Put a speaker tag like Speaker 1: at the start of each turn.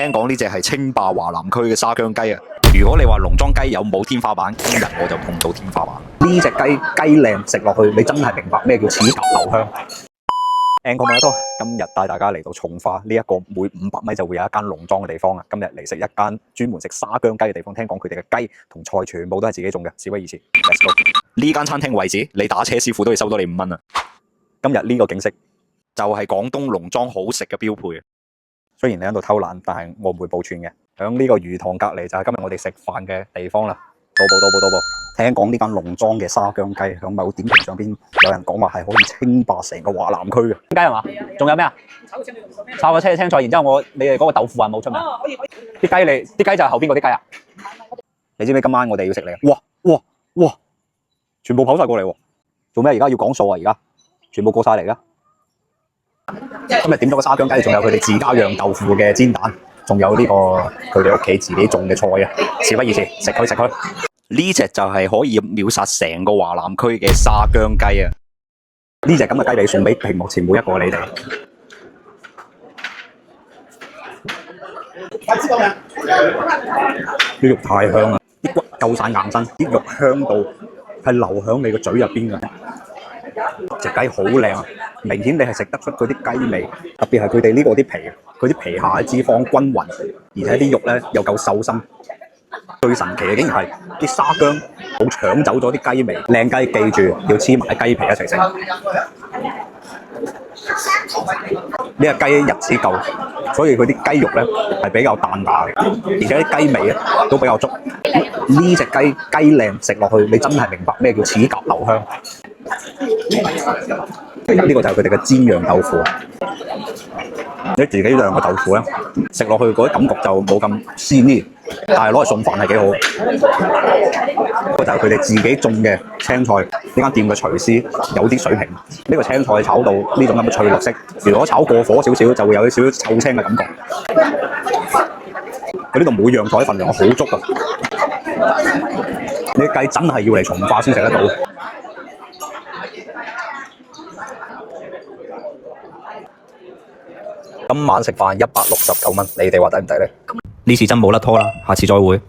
Speaker 1: 聽講呢隻係稱霸華南區嘅沙姜雞啊！如果你話農莊雞有冇天花板，今日我就碰到天花板。
Speaker 2: 呢隻雞靚食落去，你真係明白咩叫齒頰留香。Anchor 咪多，今日帶大家嚟到從化呢一個每500米就會有一間農莊嘅地方啊！今日嚟食一間專門食沙姜雞嘅地方，聽講佢哋嘅雞同菜全部都係自己種嘅，事不宜遲 ，Let's go！ 呢間餐廳位置，你打車師傅都要收多你5蚊啊！今日呢個景色就係廣東農莊好食嘅標配。雖然你喺度偷懶，但係我唔會報串嘅。響呢個魚塘隔離就係今日我哋食飯嘅地方啦。到步！聽講呢間農莊嘅沙姜雞響某點評上邊有人講話係可以稱霸成個華南區嘅。雞係嘛？仲有咩啊？炒個青菜，然之後你哋嗰個豆腐係冇出名。啲雞就係後邊嗰啲雞啊！你知唔知今晚我哋要食嚟？哇！全部跑晒過嚟喎！做咩？而家要講數啊！而家全部過晒嚟㗎！今日點咗個沙姜雞，仲有佢哋自家釀豆腐嘅煎蛋，仲有呢個佢哋屋企自己種嘅菜啊！事不宜遲，食佢！
Speaker 1: 呢隻就係可以秒殺成個華南區嘅沙姜雞啊！
Speaker 2: 呢隻咁嘅雞髀送俾屏幕前每一個你哋。啲肉太香啦，啲骨夠晒硬身，啲肉香到係流響你個嘴入邊嘅。隻雞好靚啊，明顯你係食得出嗰啲雞味，特別係佢哋呢個啲皮，佢啲皮下嘅脂肪均勻，而且啲肉咧又夠瘦身。最神奇嘅竟然係啲沙姜好搶走咗啲雞味，靚雞記住要黐埋雞皮一齊食。呢個雞日子夠，所以佢啲雞肉咧係比較彈牙嘅，而且啲雞味咧都比較足。呢隻雞靚食落去，你真係明白咩叫齒頰留香。呢個就係佢哋嘅煎釀豆腐。你自己釀嘅豆腐咧，食落去嗰啲感覺就冇咁鮮啲，但係攞嚟送飯係幾好。呢個就係佢哋自己種嘅青菜。呢間店嘅廚師有啲水平，呢個青菜炒到呢種咁嘅翠綠色。如果炒過火少少，就會有啲少少臭青嘅感覺。佢呢度每樣菜份量好足啊！呢啲雞真係要嚟從化先食得到。今晚食飯169蚊，你哋話抵唔抵呢？呢次真冇甩拖啦，下次再會。